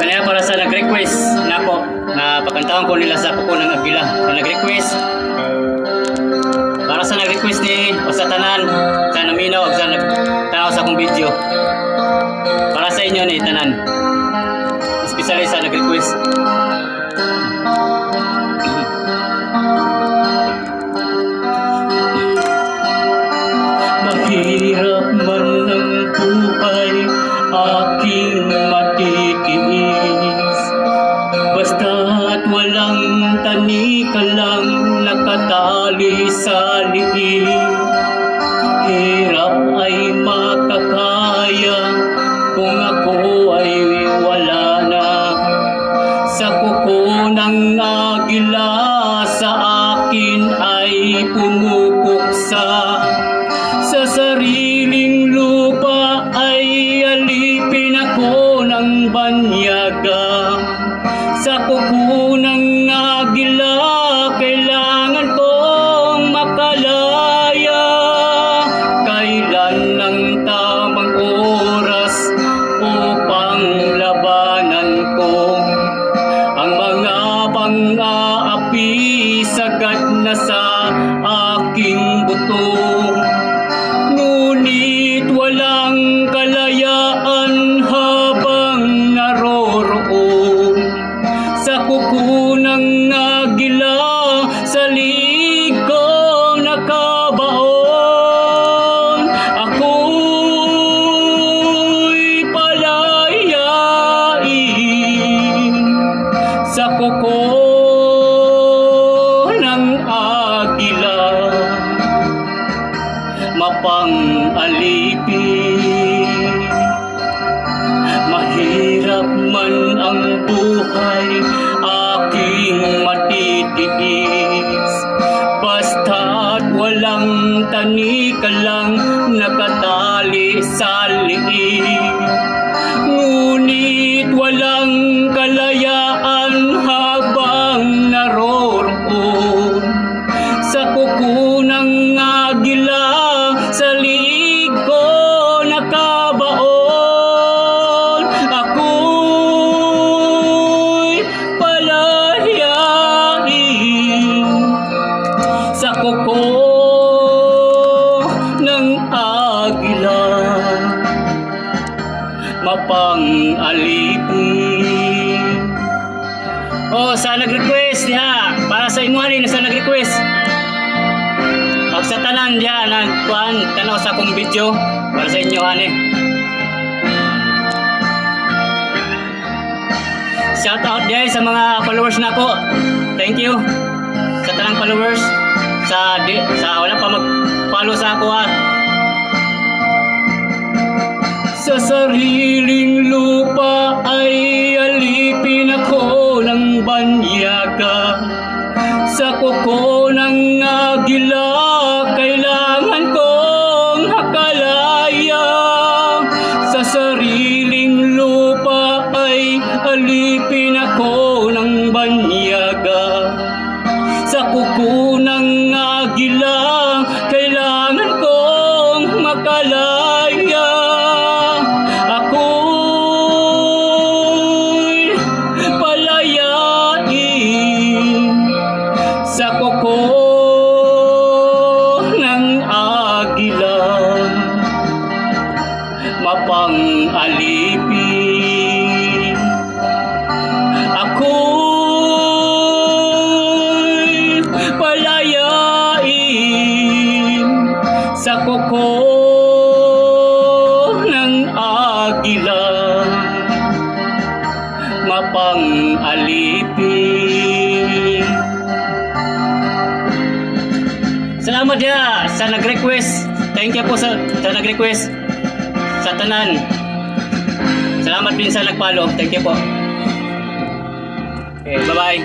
Kaya para sa nag-request nako na pakantahan ko nila sa Kuko ng Agila. Sa nag-request para sa nag-request ni o sa tanan sa naminaw o sa nagtanaw sa akong video. Para sa inyo ni tanan. Especially sa nag-request. Mahirap man ang buhay, aking matitiis. Basta't walang tani ka lang nakatali sa liig. Hirap ay makakaya kung ako ay wala na. Sa kuko ng agila sa akin ay pumupuksa. Sa sariling lupa ay alipin ako ng banyaga. Sa kuko ng agila kailangan kong makalaya. Kailan ang tamang oras upang labanan ko ang mga pang-aapi sagad na sa aking buto. Ngunit walang kalayaan habang naroroon sa kuko ng agila, sa liig ko nakabaon. Ako'y palayain sa kuko ng agila, mapang-alipin. Mahirap man ang buhay, aking matitiis. Basta't walang tani ka lang nakatali sa liig. Ngunit walang kalayaan habang naroroon sa kuko ng agila, sa liig ko nakabaon. Ako'y palayain sa kuko ng agila, mapang-alipin. Oh, sa nag-request diha, para sa inwali na sa nag-request. Pag sa tanan diha nagkuan tanaw sa akong video para sa inyo ani. Shout out diha sa mga followers nako. Thank you sa tanang followers sa wala pa mag-follow sa ako ha. Sa sariling lupa ay alipin ako ng banyaga. Sa kuko ng agila kailangan kong makalaya. Sa sariling lupa ay alipin ako ng banyaga. Sa kuko ng agila kailangan kong makalaya. Ako'y palayain sa kuko ng agila, mapang-alipin. Ako'y palayain sa kuko ng agila, mapang-alipin. Salamat ya sa nag-request. Thank you po sa nag-request sa tanan. Salamat din sa nag-follow. Thank you po. Okay, bye-bye.